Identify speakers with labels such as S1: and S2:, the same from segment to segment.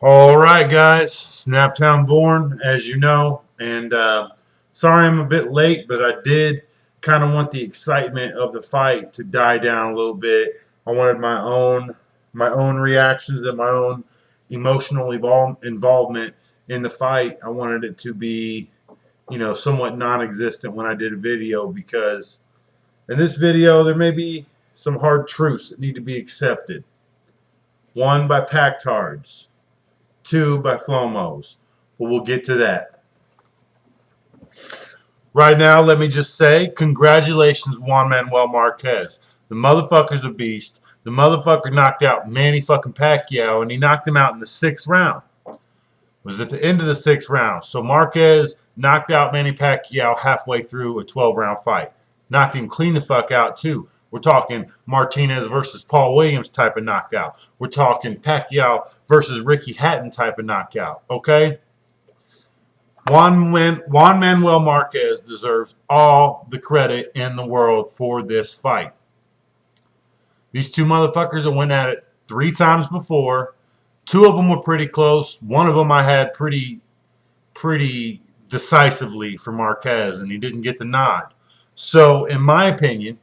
S1: All right, guys. Snaptown born, as you know, and sorry I'm a bit late, but I did kind of want the excitement of the fight to die down a little bit. I wanted my own reactions and my own emotional involvement in the fight. I wanted it to be, somewhat non-existent when I did a video because in this video there may be some hard truths that need to be accepted. One by Pactards. Two by Flomos. But we'll get to that. Right now, let me just say, congratulations, Juan Manuel Marquez. The motherfucker's a beast. The motherfucker knocked out Manny fucking Pacquiao, and he knocked him out in the 6th round. It was at the end of the 6th round. So Marquez knocked out Manny Pacquiao halfway through a 12-round fight. Knocked him clean the fuck out, too. We're talking Martinez versus Paul Williams type of knockout. We're talking Pacquiao versus Ricky Hatton type of knockout. Okay? Juan Manuel Marquez deserves all the credit in the world for this fight. These two motherfuckers have went at it 3 times before. 2 of them were pretty close. One of them I had pretty decisively for Marquez, and he didn't get the nod. So, in my opinion,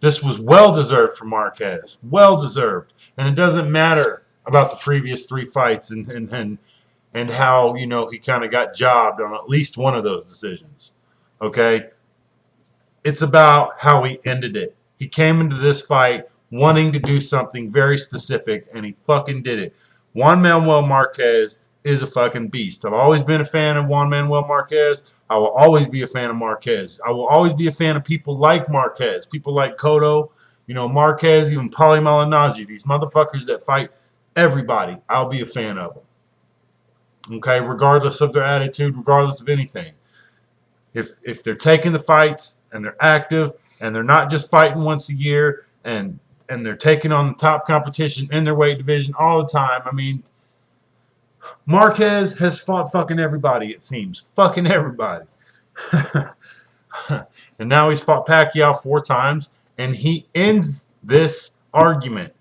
S1: this was well-deserved for Marquez. Well-deserved. And it doesn't matter about the previous 3 fights and how, he kind of got jobbed on at least one of those decisions. Okay? It's about how he ended it. He came into this fight wanting to do something very specific, and he fucking did it. Juan Manuel Marquez is a fucking beast. I've always been a fan of Juan Manuel Marquez. I will always be a fan of Marquez. I will always be a fan of people like Marquez, people like Cotto, Marquez, even Paulie Malignaggi. These motherfuckers that fight everybody, I'll be a fan of them. Okay, regardless of their attitude, regardless of anything. If they're taking the fights and they're active and they're not just fighting once a year and they're taking on the top competition in their weight division all the time, I mean, Marquez has fought fucking everybody, it seems. Fucking everybody. And now he's fought Pacquiao 4 times, and he ends this argument.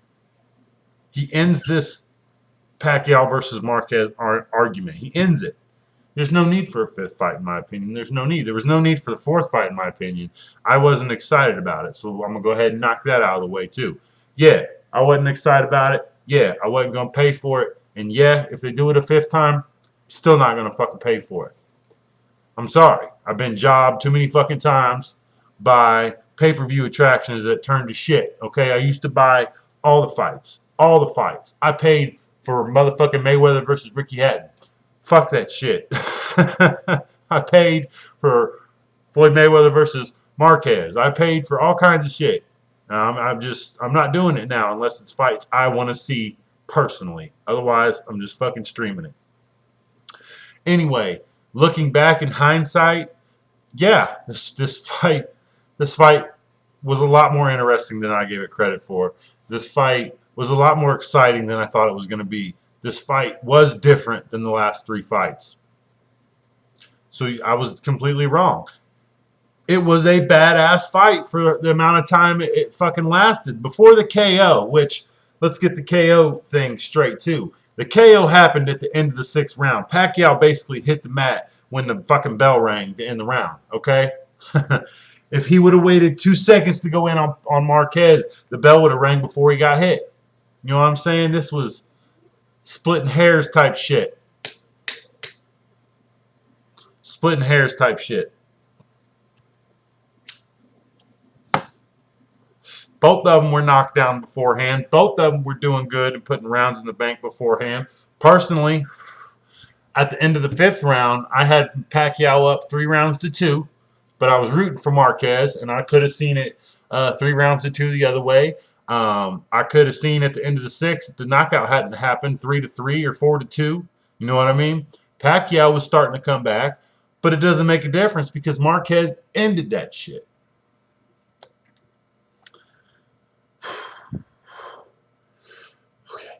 S1: He ends this Pacquiao versus Marquez argument. He ends it. There's no need for a 5th fight, in my opinion. There's no need. There was no need for the 4th fight, in my opinion. I wasn't excited about it, so I'm going to go ahead and knock that out of the way, too. Yeah, I wasn't excited about it. Yeah, I wasn't going to pay for it. And yeah, if they do it a 5th time, still not going to fucking pay for it. I'm sorry. I've been jobbed too many fucking times by pay-per-view attractions that turn to shit. Okay, I used to buy all the fights. All the fights. I paid for motherfucking Mayweather versus Ricky Hatton. Fuck that shit. I paid for Floyd Mayweather versus Marquez. I paid for all kinds of shit. I'm not doing it now unless it's fights I want to see personally. Otherwise, I'm just fucking streaming it. Anyway, looking back in hindsight, yeah, this fight was a lot more interesting than I gave it credit for. This fight was a lot more exciting than I thought it was going to be. This fight was different than the last 3 fights. So I was completely wrong. It was a badass fight for the amount of time it fucking lasted. Before the KO, which, let's get the KO thing straight too. The KO happened at the end of the 6th round. Pacquiao basically hit the mat when the fucking bell rang to end the round, okay? If he would have waited 2 seconds to go in on Marquez, the bell would have rang before he got hit. You know what I'm saying? This was splitting hairs type shit. Splitting hairs type shit. Both of them were knocked down beforehand. Both of them were doing good and putting rounds in the bank beforehand. Personally, at the end of the 5th round, I had Pacquiao up 3 rounds to 2, but I was rooting for Marquez, and I could have seen it 3 rounds to 2 the other way. I could have seen at the end of the 6th, if the knockout hadn't happened, 3-3 or 4-2. You know what I mean? Pacquiao was starting to come back, but it doesn't make a difference because Marquez ended that shit.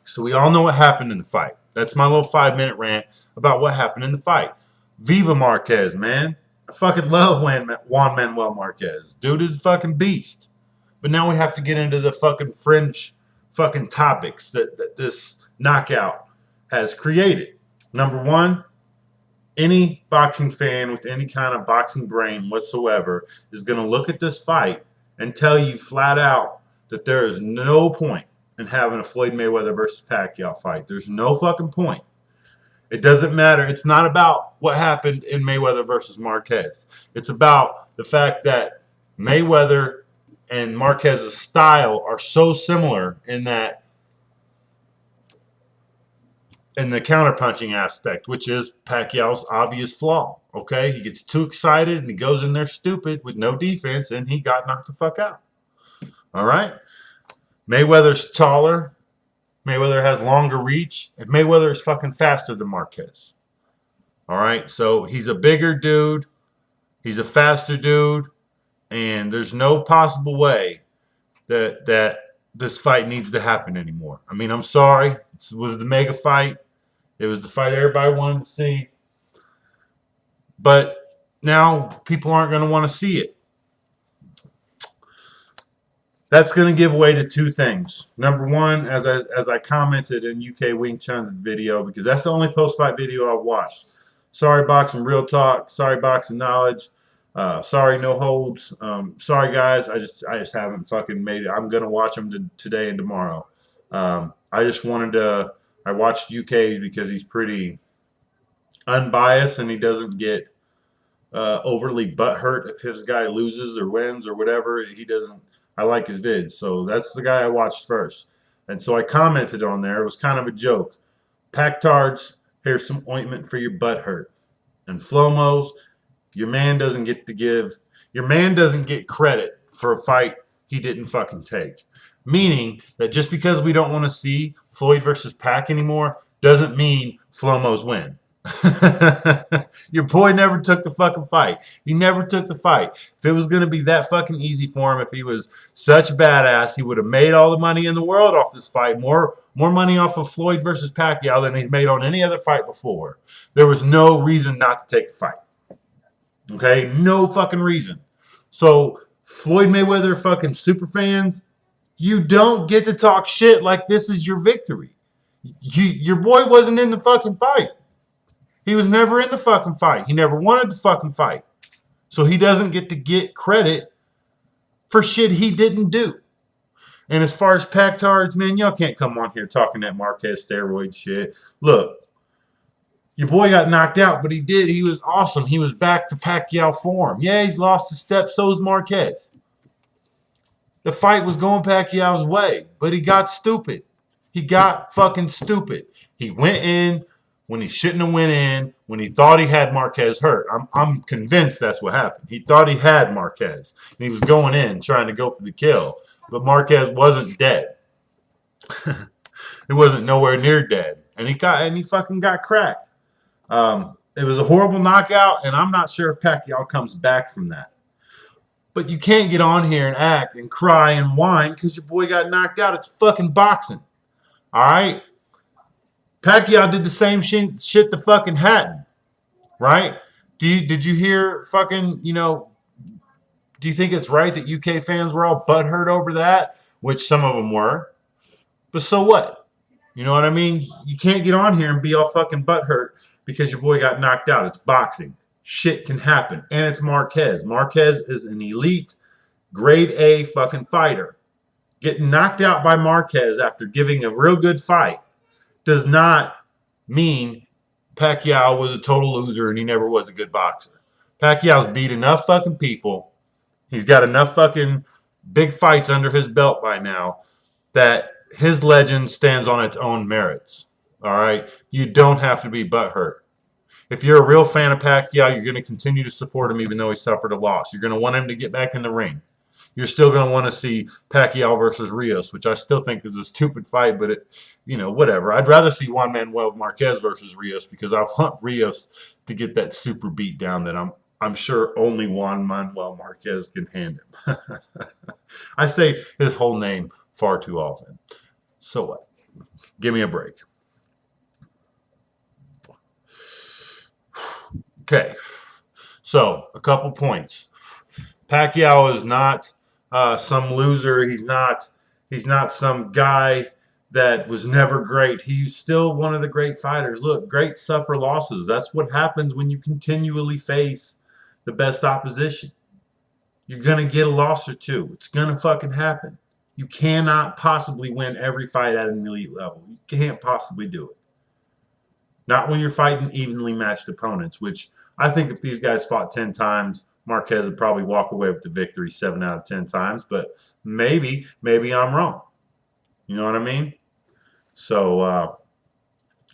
S1: So we all know what happened in the fight. That's my little 5-minute rant about what happened in the fight. Viva Marquez, man. I fucking love Juan Manuel Marquez. Dude is a fucking beast. But now we have to get into the fucking fringe fucking topics that this knockout has created. Number one, any boxing fan with any kind of boxing brain whatsoever is going to look at this fight and tell you flat out that there is no point in having a Floyd Mayweather versus Pacquiao fight. There's no fucking point. It doesn't matter. It's not about what happened in Mayweather versus Marquez. It's about the fact that Mayweather and Marquez's style are so similar in that, in the counterpunching aspect, which is Pacquiao's obvious flaw. Okay, he gets too excited and he goes in there stupid with no defense, and he got knocked the fuck out. All right, Mayweather's taller, Mayweather has longer reach, and Mayweather is fucking faster than Marquez. All right, so he's a bigger dude, he's a faster dude, and there's no possible way that this fight needs to happen anymore. I mean, I'm sorry, it was the mega fight. It was the fight everybody wanted to see. But now people aren't going to want to see it. That's going to give way to two things. Number one, as I commented in UK Wing Chun's video, because that's the only post-fight video I've watched. Sorry, Boxing Real Talk. Sorry, Boxing Knowledge. Sorry, No Holds. Sorry, guys. I just haven't fucking made it. I'm going to watch them today and tomorrow. I just wanted to... I watched UK's because he's pretty unbiased and he doesn't get overly butthurt if his guy loses or wins or whatever. He doesn't. I like his vids, so that's the guy I watched first. And so I commented on there. It was kind of a joke. Pactards, here's some ointment for your butthurt. And Flomos, your man doesn't get credit for a fight he didn't fucking take. Meaning that just because we don't want to see Floyd versus Pac anymore doesn't mean Flomos win. Your boy never took the fucking fight. He never took the fight. If it was going to be that fucking easy for him, if he was such a badass, he would have made all the money in the world off this fight. More money off of Floyd versus Pacquiao than he's made on any other fight before. There was no reason not to take the fight. Okay? No fucking reason. So, Floyd Mayweather fucking super fans, you don't get to talk shit like this is your victory. Your boy wasn't in the fucking fight. He was never in the fucking fight. He never wanted the fucking fight. So he doesn't get to get credit for shit he didn't do. And as far as Pactards, man, y'all can't come on here talking that Marquez steroid shit. Look, your boy got knocked out, but he did. He was awesome. He was back to Pacquiao form. Yeah, he's lost a step. So is Marquez. The fight was going Pacquiao's way, but he got stupid. He got fucking stupid. He went in when he shouldn't have went in, when he thought he had Marquez hurt. I'm convinced that's what happened. He thought he had Marquez, and he was going in trying to go for the kill. But Marquez wasn't dead. He wasn't nowhere near dead. And he fucking got cracked. It was a horrible knockout, and I'm not sure if Pacquiao comes back from that. But you can't get on here and act and cry and whine because your boy got knocked out. It's fucking boxing. All right? Pacquiao did the same shit to fucking Hatton. Right? Did you hear fucking, do you think it's right that UK fans were all butthurt over that? Which some of them were. But so what? You know what I mean? You can't get on here and be all fucking butthurt because your boy got knocked out. It's boxing. Shit can happen. And it's Marquez. Marquez is an elite, grade A fucking fighter. Getting knocked out by Marquez after giving a real good fight does not mean Pacquiao was a total loser and he never was a good boxer. Pacquiao's beat enough fucking people. He's got enough fucking big fights under his belt by now that his legend stands on its own merits. All right? You don't have to be butthurt. If you're a real fan of Pacquiao, you're going to continue to support him even though he suffered a loss. You're going to want him to get back in the ring. You're still going to want to see Pacquiao versus Rios, which I still think is a stupid fight, but whatever. I'd rather see Juan Manuel Marquez versus Rios because I want Rios to get that super beat down that I'm sure only Juan Manuel Marquez can hand him. I say his whole name far too often. So what? Give me a break. Okay. So, a couple points. Pacquiao is not some loser. He's not some guy that was never great. He's still one of the great fighters. Look, greats suffer losses. That's what happens when you continually face the best opposition. You're going to get a loss or two. It's going to fucking happen. You cannot possibly win every fight at an elite level. You can't possibly do it. Not when you're fighting evenly matched opponents, which I think if these guys fought 10 times, Marquez would probably walk away with the victory 7 out of 10 times. But maybe I'm wrong. You know what I mean? So,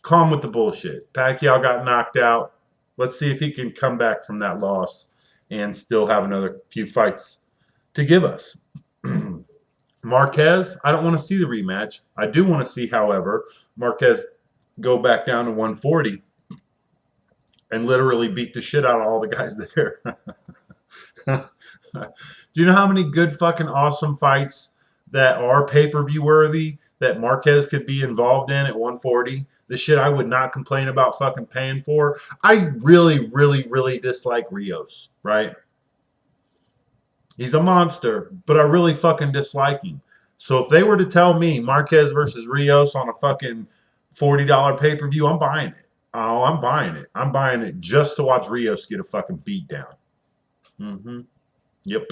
S1: calm with the bullshit. Pacquiao got knocked out. Let's see if he can come back from that loss and still have another few fights to give us. Marquez, I don't want to see the rematch. I do want to see, however, Marquez go back down to 140 and literally beat the shit out of all the guys there. Do you know how many good fucking awesome fights that are pay-per-view worthy that Marquez could be involved in at 140? The shit I would not complain about fucking paying for. I really dislike Rios, right? He's a monster, but I really fucking dislike him. So if they were to tell me Marquez versus Rios on a fucking $40 pay-per-view, I'm buying it. Oh, I'm buying it. I'm buying it just to watch Rios get a fucking beat down. Yep.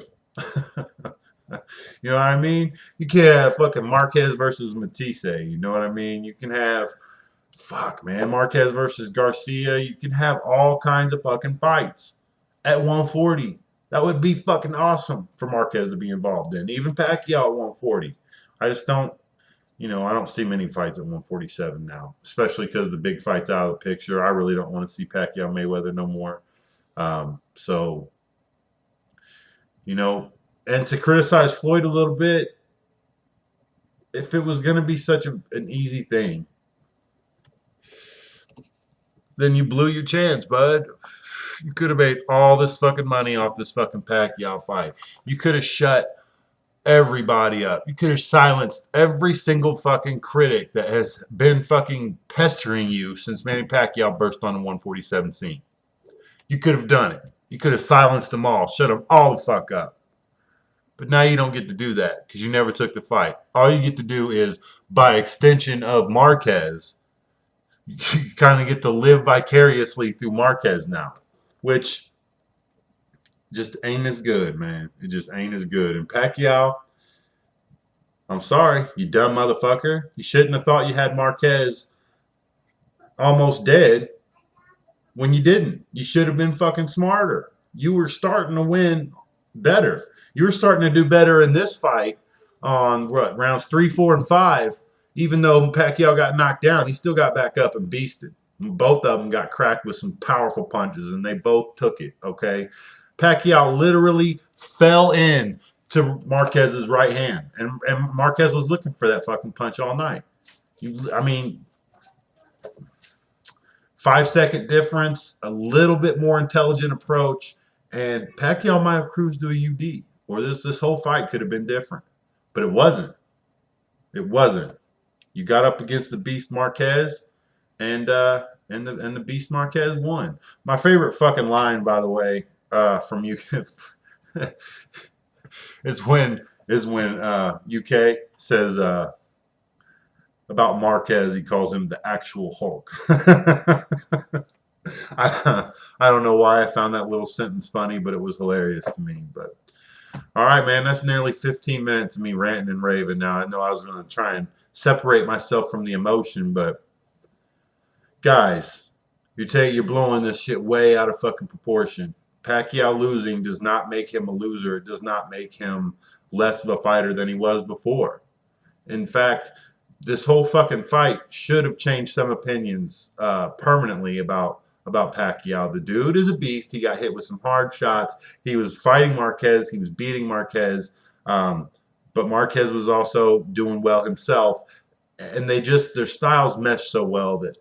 S1: You know what I mean? You can have fucking Marquez versus Matisse. You know what I mean? You can have, fuck, man, Marquez versus Garcia. You can have all kinds of fucking fights at 140. That would be fucking awesome for Marquez to be involved in. Even Pacquiao at 140. I just don't, I don't see many fights at 147 now, especially because the big fight's out of the picture. I really don't want to see Pacquiao Mayweather no more. And to criticize Floyd a little bit, if it was going to be such an easy thing, then you blew your chance, bud. You could have made all this fucking money off this fucking Pacquiao fight. You could have shut everybody up. You could have silenced every single fucking critic that has been fucking pestering you since Manny Pacquiao burst on the 147 scene. You could have done it. You could have silenced them all, shut them all the fuck up. But now you don't get to do that because you never took the fight. All you get to do is, by extension of Marquez, you kind of get to live vicariously through Marquez now, which just ain't as good, man. It just ain't as good. And Pacquiao, I'm sorry, you dumb motherfucker. You shouldn't have thought you had Marquez almost dead when you didn't. You should have been fucking smarter. You were starting to win better. You were starting to do better in this fight on rounds 3, 4, and 5. Even though Pacquiao got knocked down, he still got back up and beasted. Both of them got cracked with some powerful punches, and they both took it, okay? Pacquiao literally fell in to Marquez's right hand, and Marquez was looking for that fucking punch all night. 5-second difference, a little bit more intelligent approach, and Pacquiao might have cruised to a UD, or this whole fight could have been different. But it wasn't. It wasn't. You got up against the Beast Marquez, and the Beast Marquez won. My favorite fucking line, by the way, from you is when UK says about Marquez, he calls him the actual Hulk. I don't know why I found that little sentence funny, but it was hilarious to me. But all right, man, that's nearly 15 minutes of me ranting and raving. Now, I know I was going to try and separate myself from the emotion, but guys, you're blowing this shit way out of fucking proportion. Pacquiao losing does not make him a loser. It does not make him less of a fighter than he was before. In fact, this whole fucking fight should have changed some opinions permanently about Pacquiao. The dude is a beast. He got hit with some hard shots. He was fighting Marquez. He was beating Marquez. But Marquez was also doing well himself. And their styles meshed so well that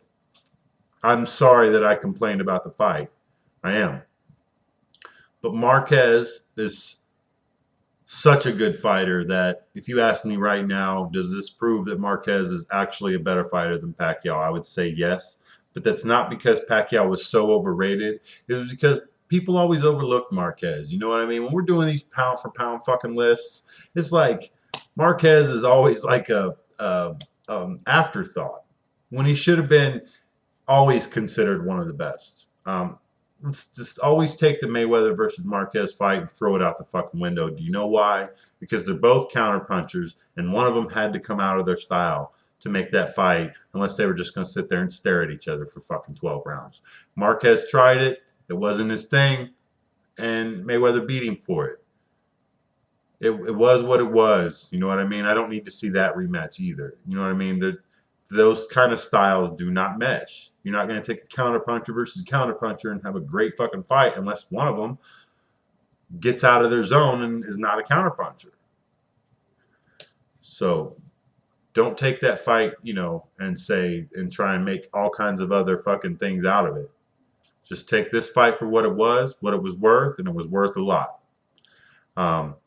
S1: I'm sorry that I complained about the fight. I am. But Marquez is such a good fighter that if you ask me right now, does this prove that Marquez is actually a better fighter than Pacquiao? I would say yes. But that's not because Pacquiao was so overrated. It was because people always overlooked Marquez. You know what I mean? When we're doing these pound for pound fucking lists, it's like Marquez is always like a afterthought when he should have been always considered one of the best. Let's just always take the Mayweather versus Marquez fight and throw it out the fucking window. Do you know why? Because they're both counterpunchers, and one of them had to come out of their style to make that fight, unless they were just going to sit there and stare at each other for fucking 12 rounds. Marquez tried it. It wasn't his thing, and Mayweather beat him for it. It was what it was. You know what I mean? I don't need to see that rematch either. You know what I mean? Those kind of styles do not mesh. You're not going to take a counterpuncher versus a counterpuncher and have a great fucking fight unless one of them gets out of their zone and is not a counterpuncher. So don't take that fight, and try and make all kinds of other fucking things out of it. Just take this fight for what it was worth, and it was worth a lot.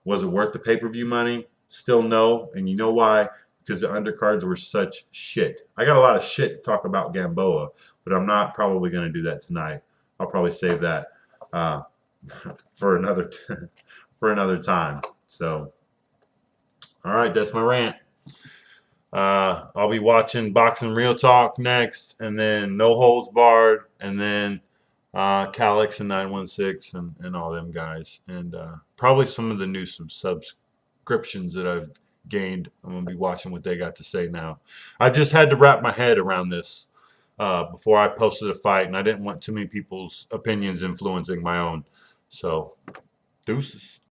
S1: Was it worth the pay-per-view money? Still no. And you know why? Because the undercards were such shit. I got a lot of shit to talk about Gamboa, but I'm not probably going to do that tonight. I'll probably save that for another for another time. So, all right, that's my rant. I'll be watching Boxing Real Talk next, and then No Holds Barred, and then Calix and 916 and all them guys, and probably some of the new subscriptions that I've gained. I'm gonna be watching what they got to say now. I just had to wrap my head around this before I posted a fight, and I didn't want too many people's opinions influencing my own. So, deuces.